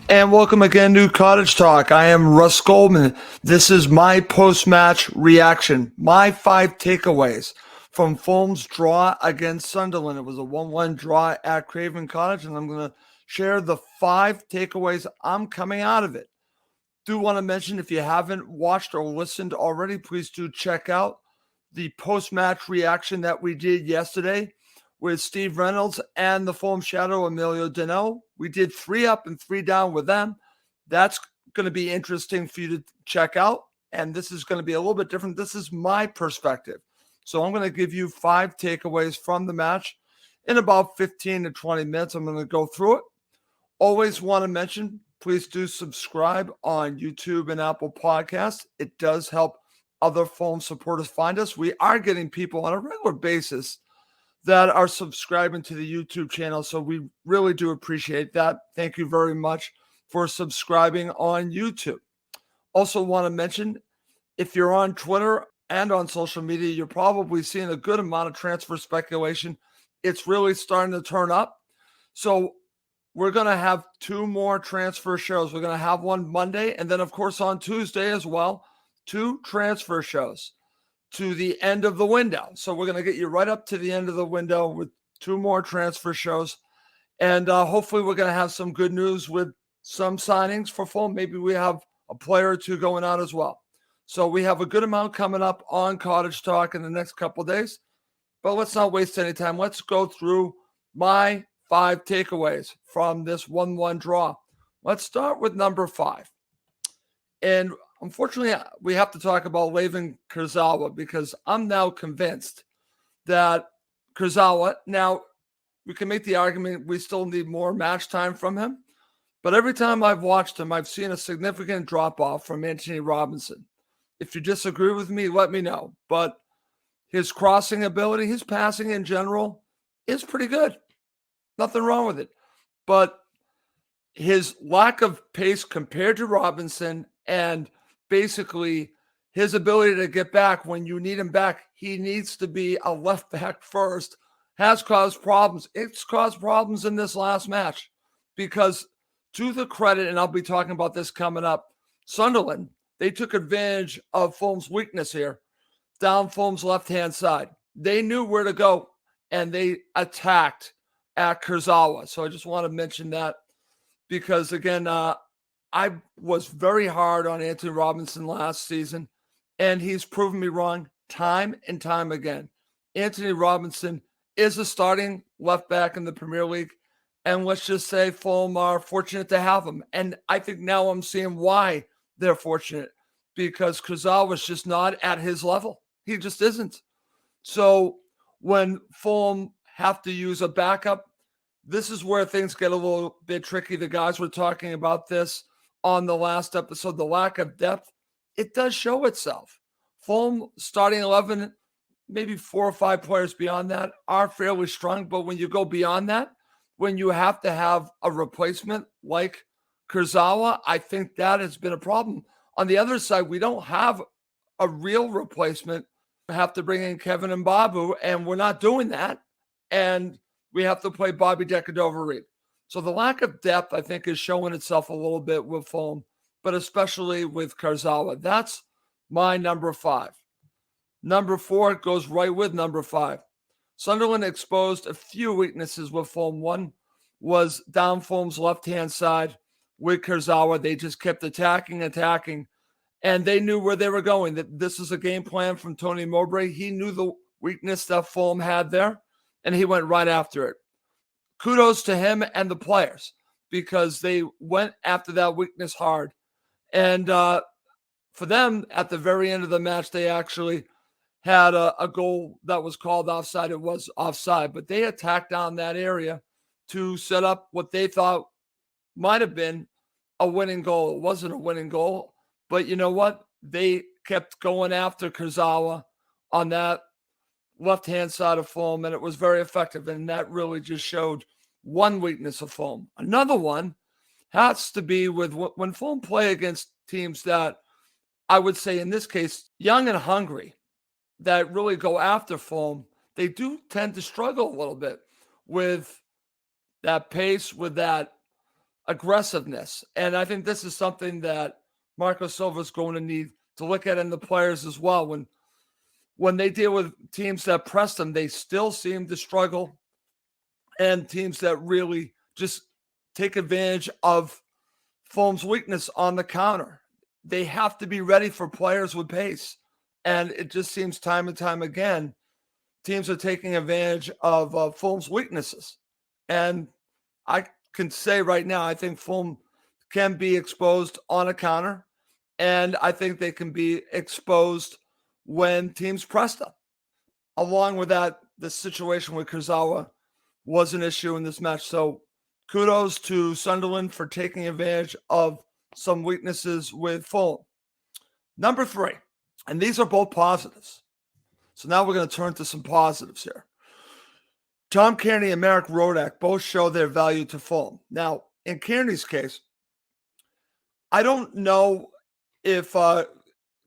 And welcome again to Cottage Talk. I am Russ Goldman. This is my post-match reaction, my 5 takeaways from Fulham's draw against Sunderland. It was a 1-1 draw at Craven Cottage, and I'm going to share the 5 takeaways I'm coming out of it. Do want to mention, if you haven't watched or listened already, please do check out the post-match reaction that we did yesterday with Steve Reynolds and the Fulham Shadow, Emilio Dino. We did 3 up and 3 down with them. That's going to be interesting for you to check out. And this is going to be a little bit different. This is my perspective. So I'm going to give you 5 takeaways from the match in about 15 to 20 minutes. I'm going to go through it. Always want to mention, please do subscribe on YouTube and Apple Podcasts. It does help other Fulham supporters find us. We are getting people on a regular basis that are subscribing to the YouTube channel. So we really do appreciate that. Thank you very much for subscribing on YouTube. Also want to mention, if you're on Twitter and on social media, you're probably seeing a good amount of transfer speculation. It's really starting to turn up. So we're going to have 2 more transfer shows. We're going to have one Monday, and then, of course, on Tuesday as well, 2 transfer shows to the end of the window. So we're going to get you right up to the end of the window with 2 more transfer shows. And hopefully we're going to have some good news with some signings for Fulham. Maybe we have a player or 2 going out as well. So we have a good amount coming up on Cottage Talk in the next couple of days. But let's not waste any time. Let's go through my 5 takeaways from this 1-1 draw. Let's start with number 5. And unfortunately, we have to talk about Layvin Kurzawa, because I'm now convinced that Kurzawa, now we can make the argument we still need more match time from him, but every time I've watched him, I've seen a significant drop-off from Anthony Robinson. If you disagree with me, let me know. But his crossing ability, his passing in general is pretty good. Nothing wrong with it. But his lack of pace compared to Robinson, and basically his ability to get back when you need him back, he needs to be a left back first, has caused problems. It's caused problems in this last match because, to the credit, and I'll be talking about this coming up, Sunderland, they took advantage of Fulham's weakness here, down Fulham's left-hand side. They knew where to go, and they attacked at Kurzawa. So I just want to mention that because, again, I was very hard on Anthony Robinson last season, and he's proven me wrong time and time again. Anthony Robinson is a starting left back in the Premier League, and let's just say Fulham are fortunate to have him. And I think now I'm seeing why they're fortunate, because Kurzawa was just not at his level. He just isn't. So when Fulham have to use a backup, this is where things get a little bit tricky. The guys were talking about this on the last episode. The lack of depth, it does show itself. Fulham starting 11, maybe 4 or 5 players beyond that are fairly strong. But when you go beyond that, when you have to have a replacement like Kurzawa, I think that has been a problem. On the other side, we don't have a real replacement. We have to bring in Kevin and Babu, and we're not doing that. And we have to play Bobby Decordova-Reid. So the lack of depth, I think, is showing itself a little bit with Fulham, but especially with Kurzawa. That's my number 5. Number 4 goes right with number 5. Sunderland exposed a few weaknesses with Fulham. One was down Fulham's left-hand side with Kurzawa. They just kept attacking, and they knew where they were going. That this is a game plan from Tony Mowbray. He knew the weakness that Fulham had there, and he went right after it. Kudos to him and the players, because they went after that weakness hard. And for them, at the very end of the match, they actually had a goal that was called offside. It was offside, but they attacked down that area to set up what they thought might have been a winning goal. It wasn't a winning goal, but you know what? They kept going after Kurzawa on that left-hand side of Fulham, and it was very effective, and that really just showed one weakness of Fulham. Another one has to be with when Fulham play against teams that, I would say in this case, young and hungry, that really go after Fulham, they do tend to struggle a little bit with that pace, with that aggressiveness. And I think this is something that Marco Silva is going to need to look at in the players as well. When they deal with teams that press them, they still seem to struggle, and teams that really just take advantage of Fulham's weakness on the counter. They have to be ready for players with pace. And it just seems time and time again, teams are taking advantage of Fulham's weaknesses. And I can say right now, I think Fulham can be exposed on a counter, and I think they can be exposed when teams press them. Along with that, the situation with Kurzawa was an issue in this match. So kudos to Sunderland for taking advantage of some weaknesses with Fulham. Number 3, and these are both positives. So now we're going to turn to some positives here. Tom Kearney and Marek Rodak both show their value to Fulham. Now, in Kearney's case, I don't know if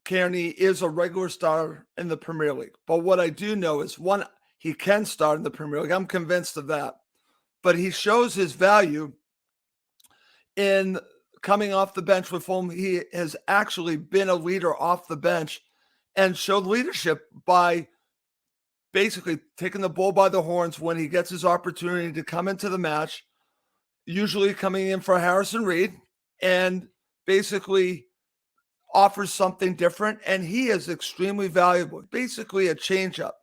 Kearney is a regular starter in the Premier League. But what I do know is, one, he can start in the Premier League. I'm convinced of that. But he shows his value in coming off the bench with Fulham. He has actually been a leader off the bench and showed leadership by basically taking the bull by the horns when he gets his opportunity to come into the match, usually coming in for Harrison Reed, and basically offers something different. And he is extremely valuable, basically a change-up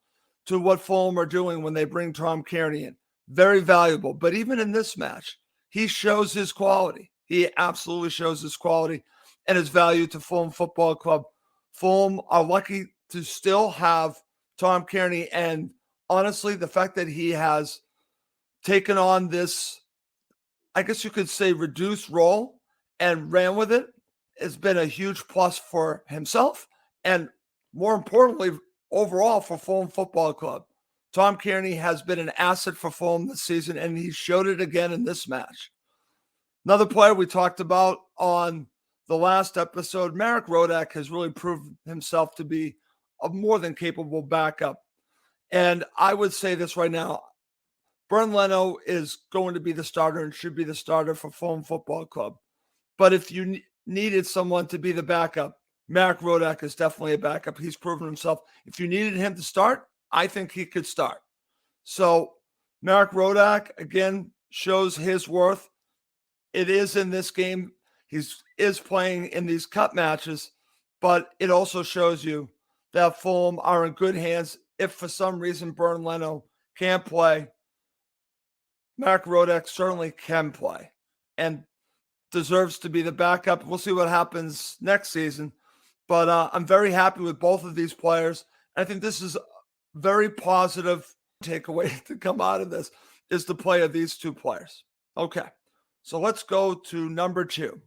to what Fulham are doing when they bring Tom Kearney in. Very valuable. But even in this match, he shows his quality. He absolutely shows his quality and his value to Fulham Football Club. Fulham are lucky to still have Tom Kearney, and honestly, the fact that he has taken on this, I guess you could say, reduced role and ran with it has been a huge plus for himself and, more importantly, overall for Fulham Football Club. Tom Kearney has been an asset for Fulham this season, and he showed it again in this match. Another player we talked about on the last episode, Marek Rodak, has really proved himself to be a more than capable backup. And I would say this right now, Bernd Leno is going to be the starter and should be the starter for Fulham Football Club. But if you needed someone to be the backup, Marek Rodak is definitely a backup. He's proven himself. If you needed him to start, I think he could start. So Marek Rodak, again, shows his worth. It is in this game. He is playing in these cup matches, but it also shows you that Fulham are in good hands. If for some reason Bernd Leno can't play, Marek Rodak certainly can play and deserves to be the backup. We'll see what happens next season. But I'm very happy with both of these players. I think this is a very positive takeaway to come out of this, is the play of these two players. Okay, so let's go to number 2.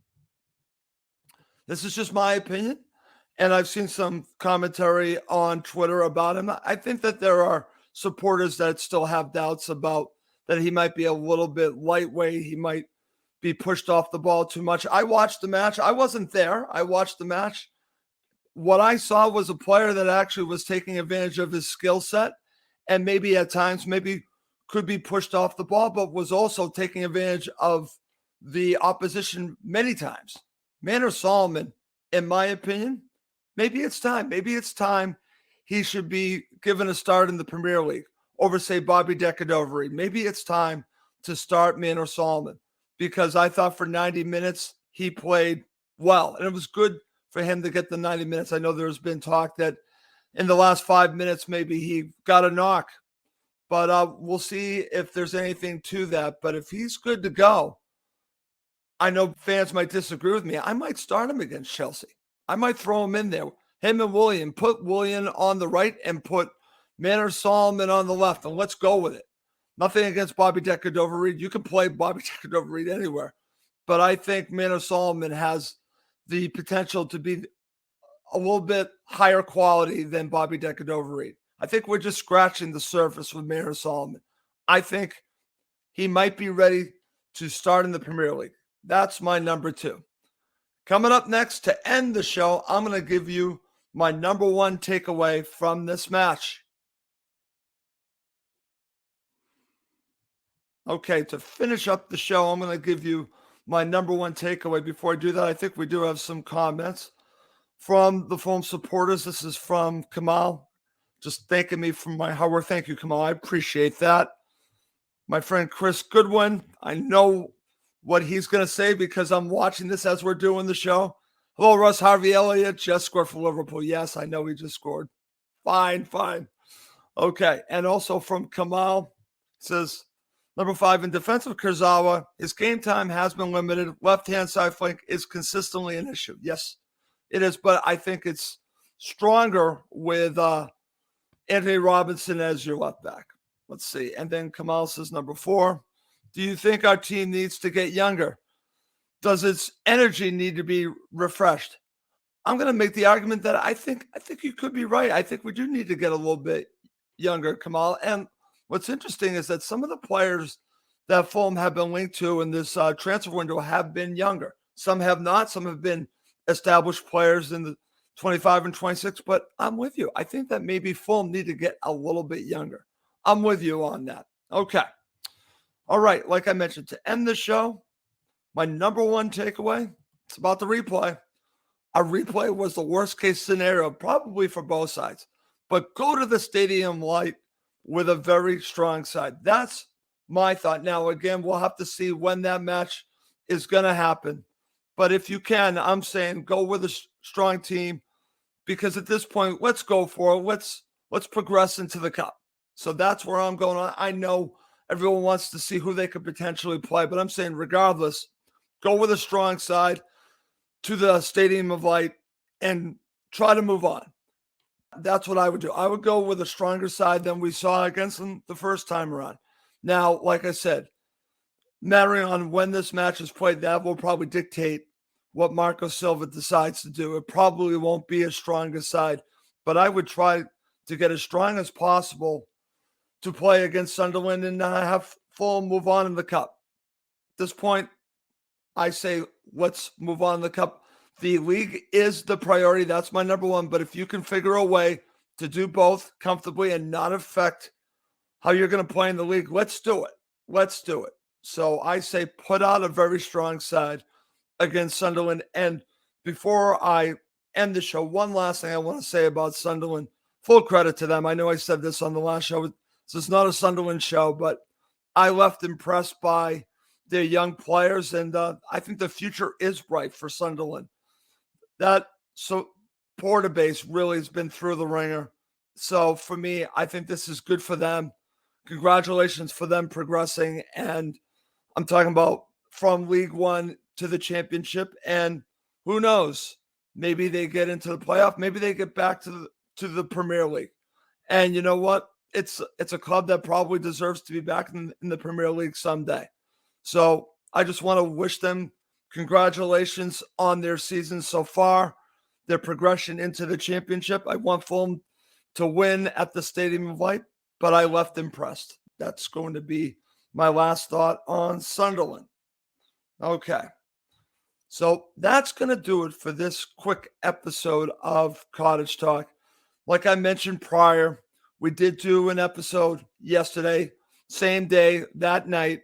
This is just my opinion, and I've seen some commentary on Twitter about him. I think that there are supporters that still have doubts about that he might be a little bit lightweight. He might be pushed off the ball too much. I watched the match. I wasn't there. I watched the match. What I saw was a player that actually was taking advantage of his skill set, and maybe at times maybe could be pushed off the ball, but was also taking advantage of the opposition many times. Manor Solomon, in my opinion, maybe it's time. Maybe it's time he should be given a start in the Premier League over, say, Bobby Decadoveri. Maybe it's time to start Manor Solomon, because I thought for 90 minutes he played well, and it was good for him to get the 90 minutes. I know there's been talk that in the last 5 minutes maybe he got a knock, but we'll see if there's anything to that. But if he's good to go, I know fans might disagree with me. I might start him against Chelsea. I might throw him in there. Him and Willian. Put Willian on the right and put Manor Solomon on the left, and let's go with it. Nothing against Bobby Decadoveri. You can play Bobby Decadoveri anywhere. But I think Manor Solomon has the potential to be a little bit higher quality than Bobby Decadoveri. I think we're just scratching the surface with Manor Solomon. I think he might be ready to start in the Premier League. That's my number 2. Coming up next to end the show, I'm going to give you my number 1 takeaway from this match. Okay, to finish up the show, I'm going to give you my number one takeaway. Before I do that, I think we do have some comments from the Fulham supporters. This is from Kamal, just thanking me for my hard work. Thank you, Kamal. I appreciate that. My friend Chris Goodwin, I know what he's going to say because I'm watching this as we're doing the show. Hello, Russ. Harvey Elliott just scored for Liverpool. Yes, I know he just scored. Fine. Okay. And also from Kamal, says, number 5, in defense of Kurzawa, his game time has been limited. Left-hand side flank is consistently an issue. Yes, it is, but I think it's stronger with Anthony Robinson as your left back. Let's see. And then Kamal says, number 4, do you think our team needs to get younger? Does its energy need to be refreshed? I'm going to make the argument that I think you could be right. I think we do need to get a little bit younger, Kamal. And what's interesting is that some of the players that Fulham have been linked to in this transfer window have been younger. Some have not. Some have been established players in the 25 and 26. But I'm with you. I think that maybe Fulham need to get a little bit younger. I'm with you on that. Okay. All right. Like I mentioned, to end the show, my number one takeaway, it's about the replay. A replay was the worst case scenario, probably for both sides. But go to the stadium light with a very strong side. That's my thought. Now, again, we'll have to see when that match is going to happen. But if you can, I'm saying go with a strong team because at this point, let's go for it. Let's progress into the cup. So that's where I'm going on. I know everyone wants to see who they could potentially play, but I'm saying regardless, go with a strong side to the Stadium of Light and try to move on. That's what I would do. I would go with a stronger side than we saw against them the first time around. Now, like I said, mattering on when this match is played, that will probably dictate what Marco Silva decides to do. It probably won't be as strong a side, but I would try to get as strong as possible to play against Sunderland and have Fulham move on in the cup. At this point, I say let's move on in the cup. The league is the priority. That's my number one. But if you can figure a way to do both comfortably and not affect how you're going to play in the league, let's do it. Let's do it. So I say put out a very strong side against Sunderland. And before I end the show, one last thing I want to say about Sunderland. Full credit to them. I know I said this on the last show. This is not a Sunderland show, but I left impressed by their young players, and I think the future is bright for Sunderland. That supporter base really has been through the ringer. So for me, I think this is good for them. Congratulations for them progressing. And I'm talking about from League One to the championship. And who knows, maybe they get into the playoff. Maybe they get back to the Premier League. And you know what? It's a club that probably deserves to be back in the Premier League someday. So I just want to wish them congratulations on their season so far, their progression into the championship. I want Fulham to win at the Stadium of Light, but I left impressed. That's going to be my last thought on Sunderland. Okay. So that's going to do it for this quick episode of Cottage Talk. Like I mentioned prior, we did do an episode yesterday, same day, that night,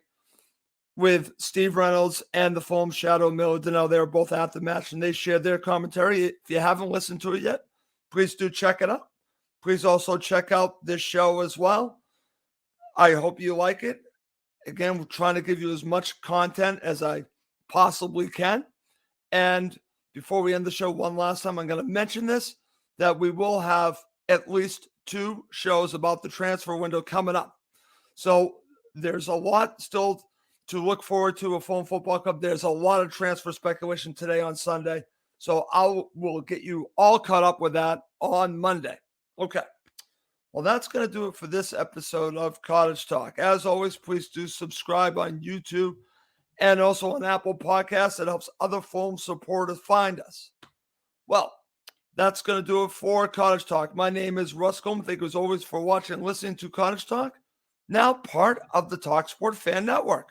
with Steve Reynolds and the Fulham Shadow Miller. They were both at the match, and they shared their commentary. If you haven't listened to it yet, please do check it out. Please also check out this show as well. I hope you like it. Again, we're trying to give you as much content as I possibly can. And before we end the show, one last time, I'm going to mention this, that we will have at least 2 shows about the transfer window coming up. So there's a lot still to look forward to a Fulham Football Club. There's a lot of transfer speculation today on Sunday. So we'll get you all caught up with that on Monday. Okay. Well, that's going to do it for this episode of Cottage Talk. As always, please do subscribe on YouTube and also on Apple Podcasts. It helps other Fulham supporters find us. Well, that's going to do it for Cottage Talk. My name is Russ Coleman. Thank you as always for watching and listening to Cottage Talk, now part of the TalkSport Fan Network.